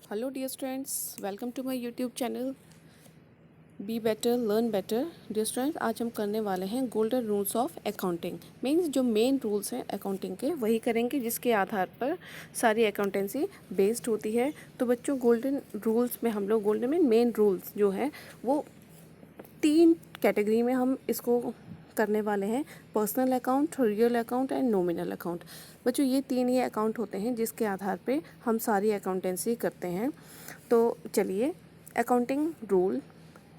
Hello dear students, welcome to my YouTube channel be better learn better. Dear students, आज हम करने वाले हैं golden rules of accounting. Means जो main rules हैं अकाउंटिंग के वही करेंगे जिसके आधार पर सारी अकाउंटेंसी बेस्ड होती है। तो बच्चों, गोल्डन रूल्स में हम लोग गोल्डन में मेन रूल्स जो है वो 3 कैटेगरी में हम इसको करने वाले हैं। Personal account, real account and nominal account. बच्चों, ये 3 ही अकाउंट होते हैं जिसके आधार पे हम सारी अकाउंटेंसी करते हैं। तो चलिए, अकाउंटिंग रूल,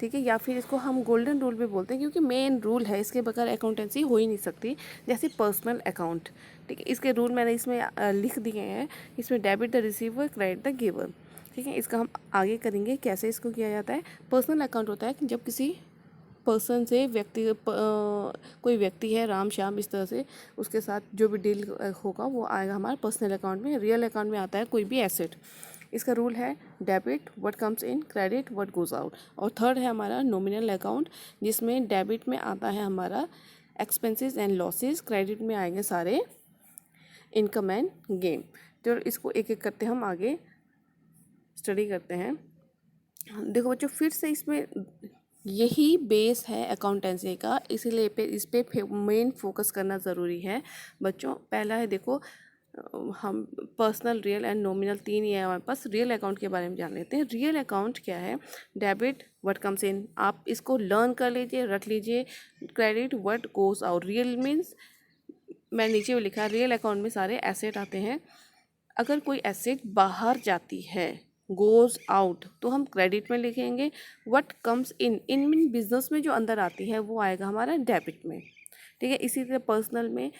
ठीक है, या फिर इसको हम गोल्डन रूल भी बोलते हैं क्योंकि मेन रूल है, इसके बगैर अकाउंटेंसी हो ही नहीं सकती। जैसे पर्सनल अकाउंट, ठीक है, इसके रूल मैंने इसमें लिख दिए हैं। इसमें debit the receiver, credit the giver, ठीक है। इसका हम आगे करेंगे कैसे इसको किया जाता है। पर्सनल अकाउंट होता है कि जब किसी पर्सन से कोई व्यक्ति है, राम श्याम, इस तरह से उसके साथ जो भी डील होगा वो आएगा हमारे पर्सनल अकाउंट में। रियल अकाउंट में आता है कोई भी एसेट। इसका रूल है debit what comes in, credit what goes out. और थर्ड है हमारा नॉमिनल अकाउंट, जिसमें डेबिट में आता है हमारा एक्सपेंसेस एंड लॉसेस, क्रेडिट में आएंगे सारे इनकम एंड गेन। तो इसको एक एक करते हम आगे स्टडी करते हैं। देखो बच्चों, फिर से इसमें यही बेस है अकाउंटेंसी का, इसीलिए इस पे मेन फोकस करना ज़रूरी है। बच्चों, पहला है, देखो, हम पर्सनल, रियल एंड नॉमिनल 3 ही है हमारे पास। रियल अकाउंट के बारे में जान लेते हैं। रियल अकाउंट क्या है? डेबिट व्हाट कम्स इन, आप इसको लर्न कर लीजिए, रख लीजिए। Credit what goes out. Real means, मैं नीचे भी लिखा, रियल अकाउंट में सारे एसेट आते हैं। अगर कोई एसेट बाहर जाती है, गोज आउट, तो हम क्रेडिट में लिखेंगे। What comes in, in mean business में जो अंदर आती है वो आएगा हमारा डेबिट में, ठीक है। इसी तरह पर्सनल में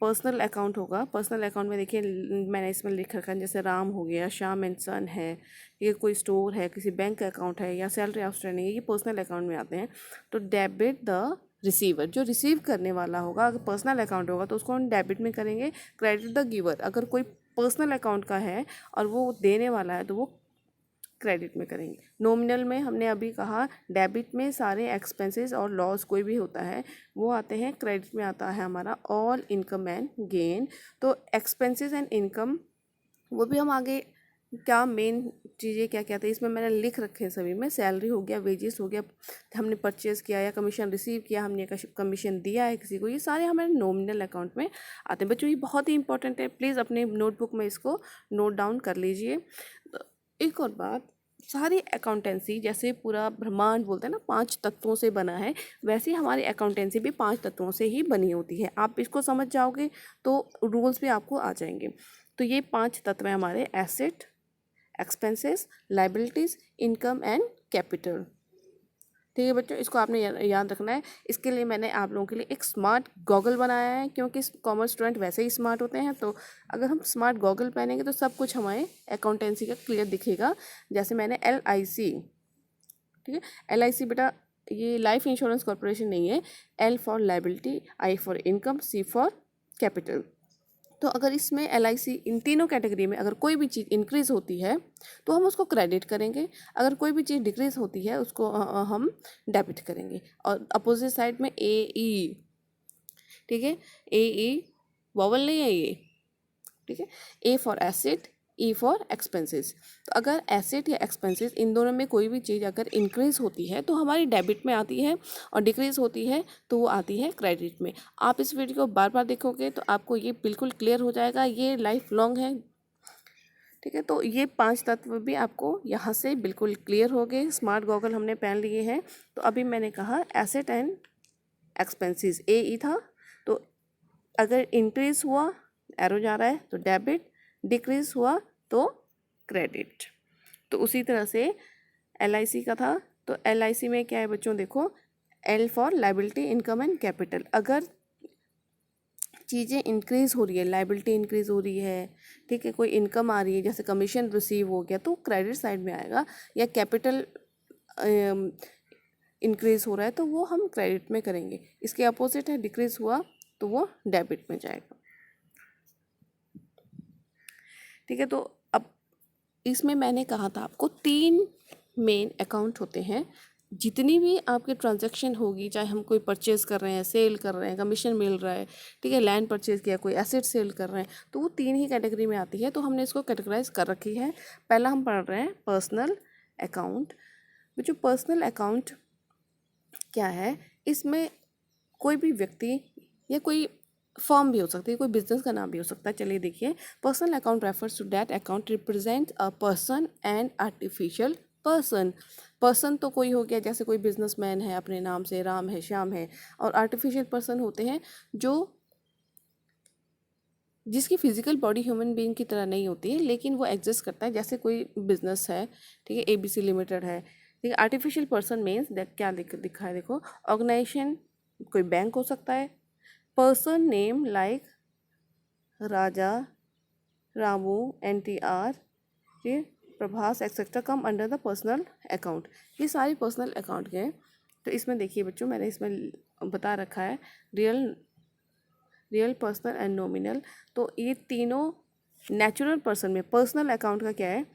पर्सनल अकाउंट होगा। पर्सनल अकाउंट में देखिए, मैंने इसमें लिख रखा है, जैसे राम हो गया, श्याम एंड सन है, ये कोई स्टोर है, किसी बैंक का अकाउंट है, या सैलरी आउटस्टैंडिंग है, ये पर्सनल अकाउंट में आते हैं। तो डेबिट द रिसीवर, जो रिसीव करने वाला होगा, अगर पर्सनल अकाउंट होगा तो उसको हम डेबिट में करेंगे। क्रेडिट द गिवर, अगर कोई पर्सनल अकाउंट का है और वो देने वाला है तो वो क्रेडिट में करेंगे। नॉमिनल में हमने अभी कहा, डेबिट में सारे एक्सपेंसेस और लॉस कोई भी होता है वो आते हैं। क्रेडिट में आता है हमारा ऑल इनकम एंड गेन। तो एक्सपेंसेस एंड इनकम वो भी हम आगे, क्या मेन चीज़ें क्या क्या थे इसमें मैंने लिख रखे हैं सभी में। सैलरी हो गया, वेजेस हो गया, हमने परचेज़ किया या कमीशन रिसीव किया, हमने कमीशन दिया है किसी को, ये सारे हमारे नॉमिनल अकाउंट में आते हैं। बच्चों, ये बहुत ही इंपॉर्टेंट है, प्लीज़ अपने नोटबुक में इसको नोट डाउन कर लीजिए। तो एक और बात, सारी अकाउंटेंसी जैसे पूरा ब्रह्मांड बोलते हैं ना 5 तत्वों से बना है, वैसे ही हमारी अकाउंटेंसी भी 5 तत्वों से ही बनी होती है। आप इसको समझ जाओगे तो रूल्स भी आपको आ जाएंगे। तो ये 5 तत्व हैं हमारे: asset, expenses, liabilities, income and capital, ठीक है बच्चों। इसको आपने याद रखना है। इसके लिए मैंने आप लोगों के लिए एक स्मार्ट गॉगल बनाया है, क्योंकि कॉमर्स स्टूडेंट वैसे ही स्मार्ट होते हैं। तो अगर हम स्मार्ट गॉगल पहनेंगे तो सब कुछ हमारे अकाउंटेंसी का क्लियर दिखेगा। जैसे मैंने LIC, ठीक है, LIC बेटा ये लाइफ इंश्योरेंस कॉर्पोरेशन नहीं है। L for liability, I for income, C for capital. तो अगर इसमें LIC, इन तीनों कैटेगरी में अगर कोई भी चीज़ इंक्रीज़ होती है तो हम उसको क्रेडिट करेंगे, अगर कोई भी चीज़ डिक्रीज़ होती है उसको हम डेबिट करेंगे। और अपोजिट साइड में AE, ठीक है, AE वॉवल नहीं है ये, ठीक है। A for asset, E for expenses. तो अगर एसेट या एक्सपेंसेस इन दोनों में कोई भी चीज़ अगर इंक्रीज होती है तो हमारी डेबिट में आती है, और डिक्रीज होती है तो वो आती है क्रेडिट में। आप इस वीडियो को बार बार देखोगे तो आपको ये बिल्कुल क्लियर हो जाएगा, ये लाइफ लॉन्ग है, ठीक है। तो ये 5 तत्व भी आपको यहाँ से बिल्कुल क्लियर हो गए। स्मार्ट गॉगल हमने पहन लिए हैं। तो अभी मैंने कहा एसेट एंड एक्सपेंसेस AE था, तो अगर इंक्रीज हुआ, एरो जा रहा है, तो डेबिट, डिक्रीज हुआ तो क्रेडिट। तो उसी तरह से LIC का था। तो LIC में क्या है बच्चों, देखो, L for liability, income and capital. अगर चीज़ें इंक्रीज़ हो रही है, लाइबिलिटी इंक्रीज़ हो रही है, ठीक है, कोई इनकम आ रही है, जैसे कमीशन रिसीव हो गया तो क्रेडिट साइड में आएगा, या कैपिटल इंक्रीज़ हो रहा है तो वो हम क्रेडिट में करेंगे। इसके अपोजिट है, डिक्रीज़ हुआ तो वो डेबिट में जाएगा, ठीक है। तो अब इसमें मैंने कहा था आपको 3 मेन अकाउंट होते हैं। जितनी भी आपके ट्रांजैक्शन होगी, चाहे हम कोई परचेज़ कर रहे हैं, सेल कर रहे हैं, कमीशन मिल रहा है, ठीक है, लैंड परचेज़ किया, कोई एसेट सेल कर रहे हैं, तो वो 3 ही कैटेगरी में आती है। तो हमने इसको कैटेगराइज कर रखी है। पहला हम पढ़ रहे हैं पर्सनल अकाउंट। जो पर्सनल अकाउंट क्या है, इसमें कोई भी व्यक्ति या कोई फर्म भी हो सकती है, कोई बिजनेस का नाम भी हो सकता है। चलिए देखिए, personal account refers to that account represent a person and artificial person. Person तो कोई हो गया, जैसे कोई बिजनेसमैन है, अपने नाम से राम है, श्याम है, और आर्टिफिशियल पर्सन होते हैं जो जिसकी फिजिकल बॉडी ह्यूमन बीइंग की तरह नहीं होती है, लेकिन वो एग्जिस्ट करता है, जैसे कोई बिजनेस है, ठीक है, ABC लिमिटेड है, ठीक है। आर्टिफिशियल पर्सन मीन्स क्या लिखा है, देखो, ऑर्गेनाइजेशन, कोई बैंक हो सकता है, पर्सन नेम लाइक राजा, रामू, NTR, ये Prabhas etcetera come under the personal account. ये सारी पर्सनल अकाउंट के हैं। तो इसमें देखिए बच्चों, मैंने इसमें बता रखा है रियल, पर्सनल एंड नॉमिनल। तो ये तीनों नेचुरल पर्सन में पर्सनल अकाउंट का क्या है,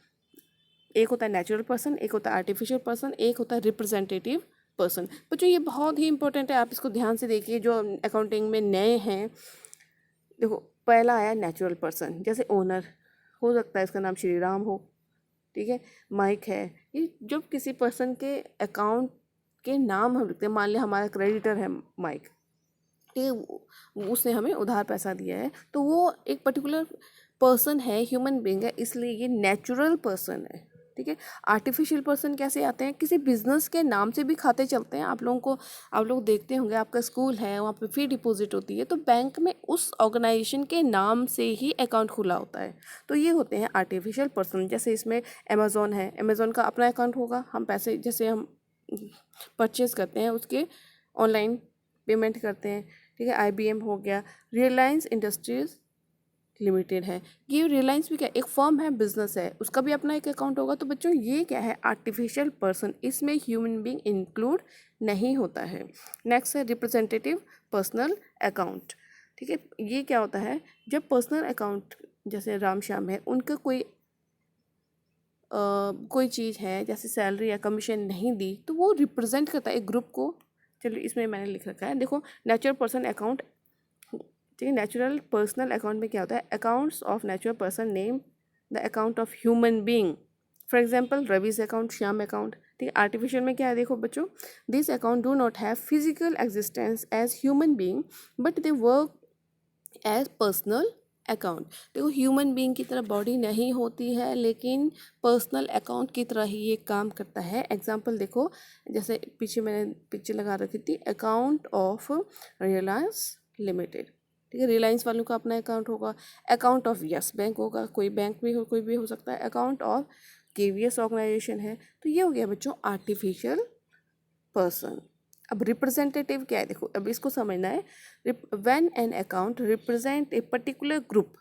एक होता है नेचुरल पर्सन, एक होता है आर्टिफिशियल पर्सन, एक होता है रिप्रेजेंटेटिव पर्सन। बच्चों ये बहुत ही इंपॉर्टेंट है, आप इसको ध्यान से देखिए। जो अकाउंटिंग में नए हैं, देखो, पहला आया नेचुरल पर्सन, जैसे ओनर हो सकता है इसका नाम श्री राम हो, ठीक है, माइक है। ये जब किसी पर्सन के अकाउंट के नाम हम लिखते हैं, मान लिया हमारा क्रेडिटर है माइक, ठीक है, उसने हमें उधार पैसा दिया है, तो वो एक पर्टिकुलर पर्सन है, ह्यूमन बीइंग है, इसलिए ये नेचुरल पर्सन है, ठीक है। आर्टिफिशियल पर्सन कैसे आते हैं, किसी बिजनेस के नाम से भी खाते चलते हैं। आप लोग देखते होंगे, आपका स्कूल है, वहाँ पे फी डिपॉजिट होती है, तो बैंक में उस ऑर्गेनाइजेशन के नाम से ही अकाउंट खुला होता है। तो ये होते हैं आर्टिफिशियल पर्सन। जैसे इसमें अमेज़ॉन है, अमेज़ॉन का अपना अकाउंट होगा, हम पैसे जैसे हम परचेज़ करते हैं उसके ऑनलाइन पेमेंट करते हैं, ठीक है। IBM हो गया, रिलायंस इंडस्ट्रीज लिमिटेड है, ये रिलायंस भी क्या एक फर्म है, बिजनेस है, उसका भी अपना एक अकाउंट होगा। तो बच्चों ये क्या है, आर्टिफिशियल पर्सन, इसमें ह्यूमन बीइंग इंक्लूड नहीं होता है। नेक्स्ट है रिप्रेजेंटेटिव पर्सनल अकाउंट, ठीक है। ये क्या होता है, जब पर्सनल अकाउंट जैसे राम श्याम है, उनका कोई चीज़ है, जैसे सैलरी या कमीशन नहीं दी, तो वो रिप्रेजेंट करता है एक ग्रुप को। चलिए इसमें मैंने लिख रखा है, देखो, नेचुरल पर्सन अकाउंट, ठीक है। नेचुरल पर्सनल अकाउंट में क्या होता है, accounts of natural person name the account of human being, for example Ravi's account, Shyam account, ठीक है। आर्टिफिशियल में क्या है, देखो बच्चों, this account do not have physical existence as human being but they work as personal account. देखो, human being की तरह बॉडी नहीं होती है, लेकिन पर्सनल अकाउंट की तरह ही ये काम करता है। एग्जांपल देखो, जैसे पीछे मैंने पिक्चर लगा रखी थी, अकाउंट ऑफ रिलायंस लिमिटेड, ठीक है, रिलायंस वालों का अपना अकाउंट होगा। अकाउंट ऑफ यस बैंक होगा, कोई बैंक भी हो, कोई भी हो सकता है। अकाउंट ऑफ KVS ऑर्गेनाइजेशन है। तो ये हो गया बच्चों आर्टिफिशियल पर्सन। अब रिप्रेजेंटेटिव क्या है, देखो, अब इसको समझना है। When an account represent a particular group,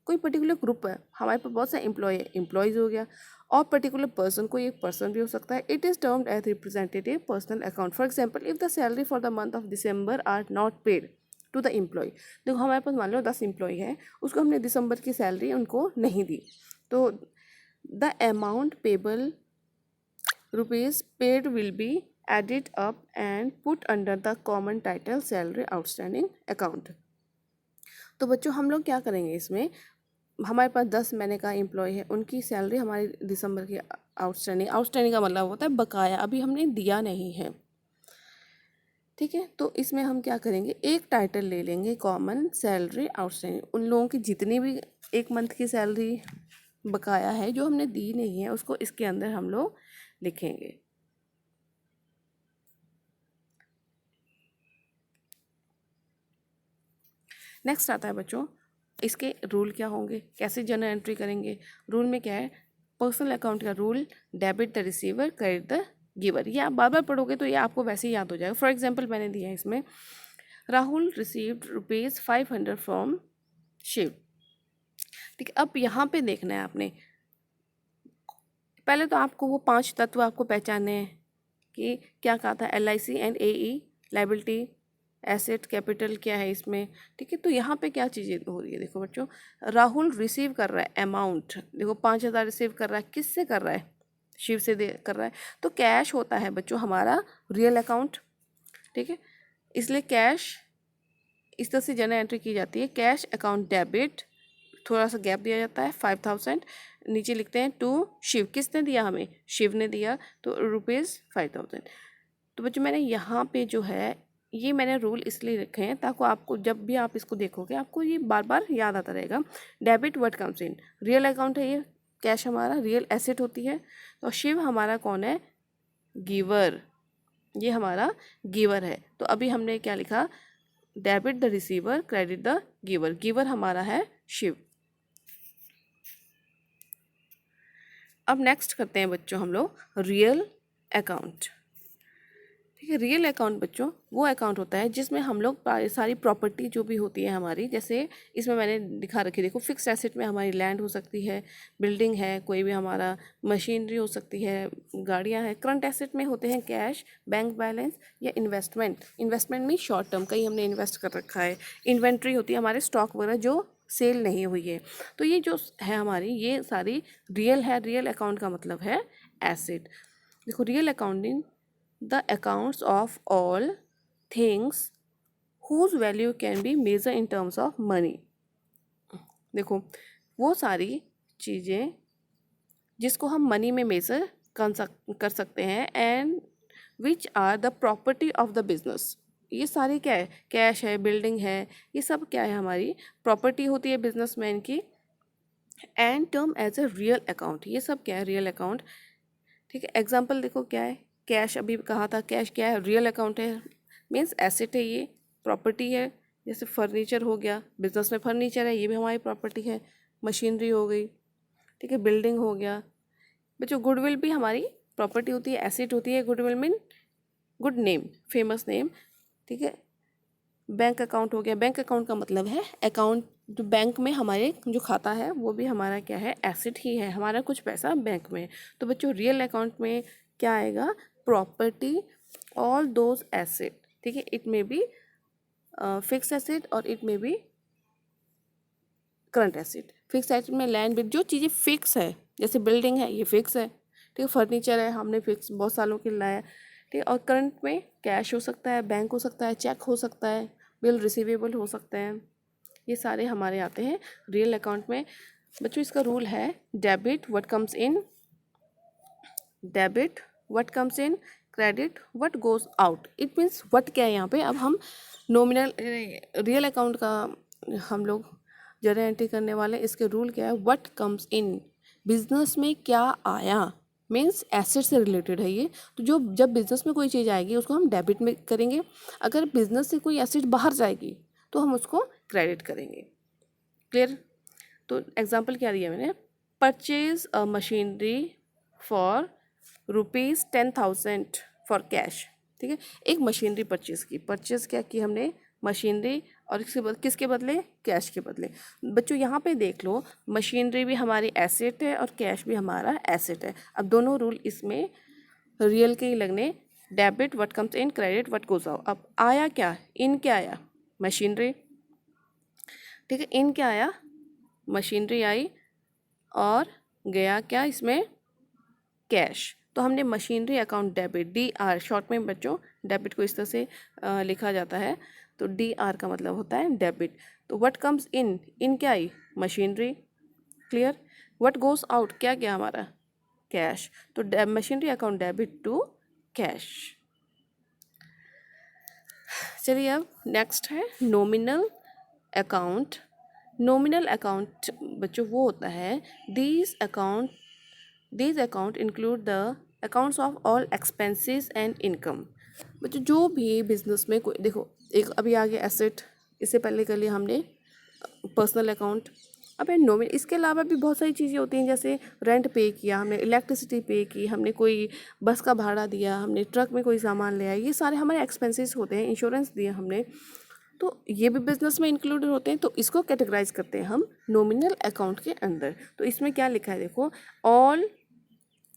कोई पर्टिकुलर ग्रुप है, हमारे पास बहुत सारे एम्प्लॉयज़ हो गया, और पर्टिकुलर पर्सन, कोई एक पर्सन भी हो सकता है। It is termed as representative personal account. For example, if the salary for the month of December are not paid to the employ, देखो हमारे पास मान लो 10 एम्प्लॉय है, उसको हमने दिसंबर की सैलरी उनको नहीं दी, तो the amount payable rupees paid will be added up and put under the common title salary outstanding account। तो बच्चों हम लोग क्या करेंगे, इसमें हमारे पास 10 महीने का एम्प्लॉय है, उनकी सैलरी हमारी दिसंबर की आउटस्टैंडिंग का मतलब होता है बकाया, अभी हमने दिया नहीं है, ठीक है। तो इसमें हम क्या करेंगे, एक टाइटल ले लेंगे, कॉमन सैलरी आउटस्टैंडिंग। उन लोगों की जितनी भी एक मंथ की सैलरी बकाया है जो हमने दी नहीं है, उसको इसके अंदर हम लोग लिखेंगे। नेक्स्ट आता है बच्चों, इसके रूल क्या होंगे, कैसे जर्नल एंट्री करेंगे। रूल में क्या है, पर्सनल अकाउंट का rule, debit the receiver, credit the giver. ये आप बार बार पढ़ोगे तो ये आपको वैसे ही याद हो जाएगा। फॉर एग्जांपल मैंने दिया है इसमें, राहुल रिसीव्ड ₹500 फ्रॉम शिव, ठीक है। अब यहाँ पे देखना है आपने, पहले तो आपको वो 5 तत्व आपको पहचानने हैं कि क्या कहा था, LIC and AE, liability, asset, capital क्या है इसमें, ठीक है। तो यहाँ पे क्या चीज़ें हो रही है, देखो बच्चों, राहुल रिसीव कर रहा है अमाउंट, देखो 5,000 रिसीव कर रहा है, किससे कर रहा है, शिव से दे कर रहा है। तो कैश होता है बच्चों हमारा रियल अकाउंट, ठीक है। इसलिए कैश इस तरह से जर्नल एंट्री की जाती है, कैश अकाउंट डेबिट, थोड़ा सा गैप दिया जाता है 5000, नीचे लिखते हैं टू शिव, किसने दिया हमें, शिव ने दिया, तो ₹5000। तो बच्चों मैंने यहाँ पे जो है ये मैंने रूल इसलिए रखे हैं ताकि आपको जब भी आप इसको देखोगे आपको ये बार बार याद आता रहेगा। Debit what comes in, real account है ये, कैश हमारा रियल एसेट होती है। तो शिव हमारा कौन है, गिवर, ये हमारा गिवर है। तो अभी हमने क्या लिखा, debit the receiver, credit the giver, giver हमारा है शिव। अब नेक्स्ट करते हैं बच्चों हम लोग रियल अकाउंट, ठीक है। रियल अकाउंट बच्चों वो अकाउंट होता है जिसमें हम लोग सारी प्रॉपर्टी जो भी होती है हमारी, जैसे इसमें मैंने दिखा रखी, देखो फिक्स एसेट में हमारी लैंड हो सकती है, बिल्डिंग है, कोई भी हमारा मशीनरी हो सकती है, गाड़ियां हैं। करंट एसेट में होते हैं कैश, बैंक बैलेंस या इन्वेस्टमेंट, इन्वेस्टमेंट में शॉर्ट टर्म कहीं हमने इन्वेस्ट कर रखा है। इन्वेंट्री होती है हमारे स्टॉक वगैरह जो सेल नहीं हुई है। तो ये जो है हमारी ये सारी रियल है। रियल अकाउंट का मतलब है एसेट। देखो real accounting the accounts of all things whose value can be measured in terms of money। देखो वो सारी चीज़ें जिसको हम मनी में मेज़र कर सकते हैं, and which are the property of the business. ये सारी क्या है, कैश है, बिल्डिंग है, ये सब क्या है हमारी प्रॉपर्टी होती है बिजनेसमैन की। And term as a real account, ये सब क्या है रियल अकाउंट, ठीक है। एग्जाम्पल देखो क्या है, कैश अभी कहा था, कैश क्या है, रियल अकाउंट है, मीन्स एसेट है, ये प्रॉपर्टी है। जैसे फर्नीचर हो गया, बिजनेस में फर्नीचर है, ये भी हमारी प्रॉपर्टी है। मशीनरी हो गई, ठीक है, बिल्डिंग हो गया। बच्चों गुडविल भी हमारी प्रॉपर्टी होती है, एसेट होती है। Goodwill mean good name, famous name, ठीक है। बैंक अकाउंट हो गया, बैंक अकाउंट का मतलब है अकाउंट, जो बैंक में हमारे जो खाता है वो भी हमारा क्या है, एसेट ही है, हमारा कुछ पैसा बैंक में। तो बच्चों रियल अकाउंट में क्या आएगा, प्रॉपर्टी, ऑल दोज एसेट, ठीक है। It may be fix asset और it may be current asset. Fix asset में लैंड बिल, जो चीज़ें फिक्स है, जैसे बिल्डिंग है ये फिक्स है, ठीक है। फर्नीचर है, हमने फिक्स बहुत सालों के लाया, ठीक है। और करंट में कैश हो सकता है, बैंक हो सकता है, चेक हो सकता है, बिल रिसीवेबल हो सकते हैं, ये सारे हमारे आते हैं रियल अकाउंट में। बच्चों इसका रूल है debit what comes in, debit what comes in, credit what goes out. It means what क्या है यहाँ पे, अब हम नॉमिनल रियल अकाउंट का हम लोग जर्नल एंट्री करने वाले, इसके रूल क्या है, व्हाट कम्स इन, बिजनेस में क्या आया, मीन्स एसेट से रिलेटेड है ये। तो जो जब बिजनेस में कोई चीज़ आएगी उसको हम डेबिट में करेंगे, अगर बिजनेस से कोई एसेट बाहर जाएगी तो हम उसको क्रेडिट करेंगे। क्लियर। तो एग्जांपल क्या दिया मैंने, purchase a machinery for ₹10,000 for cash, ठीक है। एक मशीनरी परचेज की, परचेज क्या की हमने, मशीनरी, और किसके बदले, कैश के बदले। बच्चों यहाँ पे देख लो, मशीनरी भी हमारी एसेट है और कैश भी हमारा एसेट है। अब दोनों रूल इसमें रियल के ही लगने, debit what comes in, credit what goes out. अब आया क्या, इन क्या आया, मशीनरी, ठीक है। इन क्या आया, मशीनरी आई, और गया क्या इसमें, कैश। तो हमने machinery account debit, DR short में बच्चों डेबिट को इस तरह से लिखा जाता है, तो DR का मतलब होता है डेबिट। तो व्हाट कम्स इन, इन क्या आई, machinery, clear. What goes out, क्या गया हमारा, कैश। तो machinery account debit to cash. चलिए अब नेक्स्ट है नॉमिनल अकाउंट। नॉमिनल अकाउंट बच्चों वो होता है, these account include the accounts of all expenses and income. बच्चों जो भी बिजनेस में कोई, देखो एक अभी आ गया एसेट, इससे पहले कर लिया हमने पर्सनल अकाउंट। अब है नॉमिनल, इसके अलावा भी बहुत सारी चीज़ें होती हैं, जैसे रेंट पे किया हमने, इलेक्ट्रिसिटी पे की हमने, कोई बस का भाड़ा दिया हमने, ट्रक में कोई सामान ले आया, ये सारे हमारे एक्सपेंसेस होते हैं। इंश्योरेंस दिया हमने, तो ये भी बिजनेस में इंक्लूडेड होते हैं। तो इसको कैटेगराइज करते हैं हम नॉमिनल अकाउंट के अंदर। तो इसमें क्या लिखा है देखो, all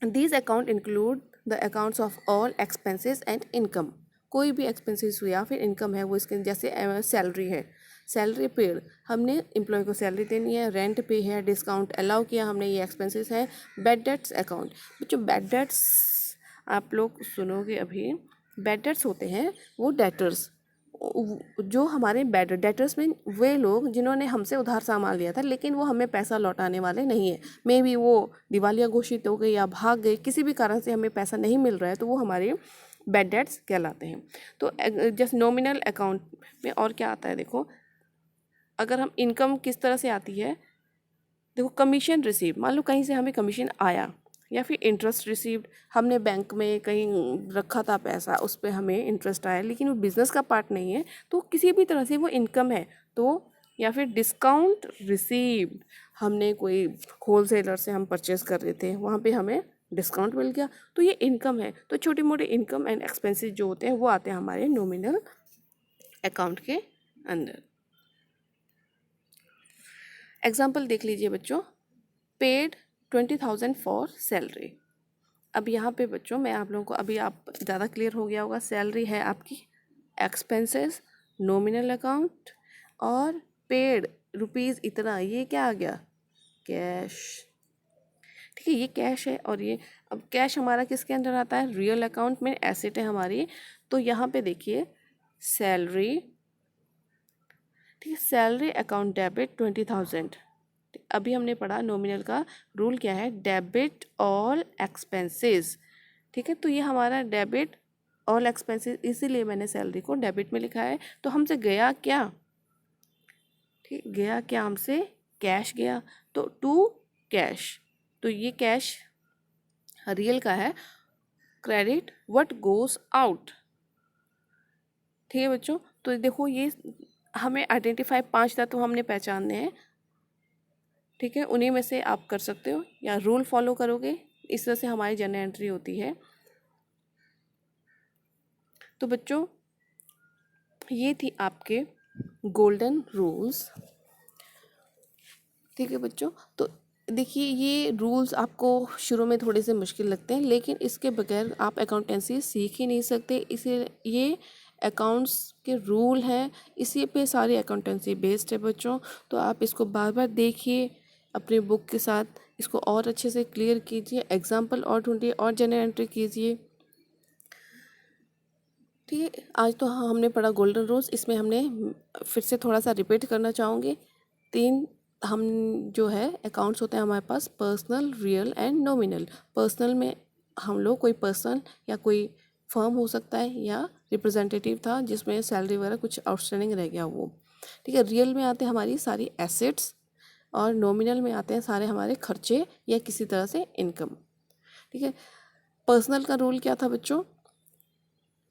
these account include the accounts of all expenses and income. कोई भी एक्सपेंसेस हुआ या फिर इनकम है वो इसके, जैसे सैलरी है, सैलरी पेड, हमने एम्प्लॉय को सैलरी देनी है, रेंट पे है, डिस्काउंट अलाउ किया हमने, ये एक्सपेंसेस है। बैड डेट्स अकाउंट, जो बैड डेट्स आप लोग सुनोगे अभी, बैड डेट्स होते हैं वो डेटर्स, जो हमारे बैड डेटर्स में वे लोग जिन्होंने हमसे उधार सामान लिया था लेकिन वो हमें पैसा लौटाने वाले नहीं है। मे बी वो दिवालिया घोषित हो गए या भाग गए, किसी भी कारण से हमें पैसा नहीं मिल रहा है, तो वो हमारे बैड डेट्स कहलाते हैं। तो जस्ट नॉमिनल अकाउंट में और क्या आता है देखो, अगर हम इनकम किस तरह से आती है, देखो कमीशन रिसीव, मान लो कहीं से हमें कमीशन आया या फिर इंटरेस्ट रिसीव्ड, हमने बैंक में कहीं रखा था पैसा, उस पर हमें इंटरेस्ट आया लेकिन वो बिज़नेस का पार्ट नहीं है, तो किसी भी तरह से वो इनकम है। तो या फिर डिस्काउंट रिसीव्ड, हमने कोई होलसेलर से हम परचेज़ कर रहे थे, वहाँ पे हमें डिस्काउंट मिल गया, तो ये इनकम है। तो छोटे मोटे इनकम एंड एक्सपेंसेस जो होते हैं वो आते हैं हमारे नॉमिनल अकाउंट के अंदर। एग्जाम्पल देख लीजिए बच्चों, पेड 20,000 फॉर सैलरी। अब यहाँ पे बच्चों मैं आप लोगों को, अभी आप ज़्यादा क्लियर हो गया होगा, सैलरी है आपकी, एक्सपेंसेस नॉमिनल अकाउंट, और पेड रुपीज़ इतना, ये क्या आ गया, कैश। ठीक है, ये कैश है। और ये अब कैश हमारा किसके अंदर आता है, रियल अकाउंट में, एसेट है हमारी। तो यहाँ पे देखिए सैलरी, ठीक है, सैलरी अकाउंट डेबिट 20,000। अभी हमने पढ़ा नॉमिनल का रूल क्या है, डेबिट ऑल एक्सपेंसेस। ठीक है, तो ये हमारा डेबिट ऑल एक्सपेंसेस, इसीलिए मैंने सैलरी को डेबिट में लिखा है। तो हमसे गया क्या, ठीक, गया क्या हमसे, कैश गया, तो टू कैश, तो ये कैश रियल का है। क्रेडिट व्हाट गोज आउट, ठीक है बच्चों। तो देखो ये हमें आइडेंटिफाई 5 तत्व हमने पहचानने हैं, ठीक है, उन्हीं में से आप कर सकते हो या रूल फॉलो करोगे, इस तरह से हमारी जर्नल एंट्री होती है। तो बच्चों ये थी आपके गोल्डन रूल्स, ठीक है बच्चों। तो देखिए ये रूल्स आपको शुरू में थोड़े से मुश्किल लगते हैं, लेकिन इसके बगैर आप अकाउंटेंसी सीख ही नहीं सकते। इसे ये अकाउंट्स के रूल हैं, इसी पे सारी अकाउंटेंसी बेस्ड है बच्चों। तो आप इसको बार बार देखिए अपने बुक के साथ, इसको और अच्छे से क्लियर कीजिए, एग्जाम्पल और ढूंढिए और जनरल एंट्री कीजिए। ठीक है, आज तो हमने पढ़ा गोल्डन रूल्स, इसमें हमने फिर से थोड़ा सा रिपीट करना चाहूँगी। 3 हम जो है अकाउंट्स होते हैं हमारे पास, personal, real and nominal. Personal में हम लोग कोई पर्सन या कोई फर्म हो सकता है या रिप्रेजेंटेटिव था जिसमें सैलरी वगैरह कुछ आउटस्टैंडिंग रह गया वो, ठीक है। रियल में आते हैं हमारी सारी एसेट्स, और नॉमिनल में आते हैं सारे हमारे खर्चे या किसी तरह से इनकम, ठीक है। पर्सनल का रूल क्या था बच्चों,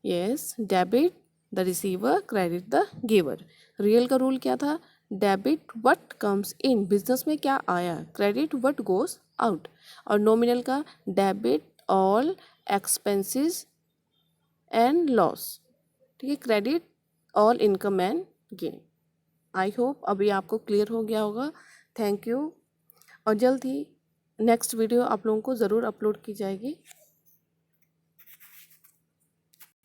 yes, debit the receiver, credit the giver. Real का रूल क्या था, debit what comes in, business में क्या आया, क्रेडिट व्हाट गोज आउट। और नॉमिनल का debit all expenses and loss, ठीक है, credit all income and gain. I hope अभी आपको क्लियर हो गया होगा। थैंक यू, और जल्द ही नेक्स्ट वीडियो आप लोगों को ज़रूर अपलोड की जाएगी।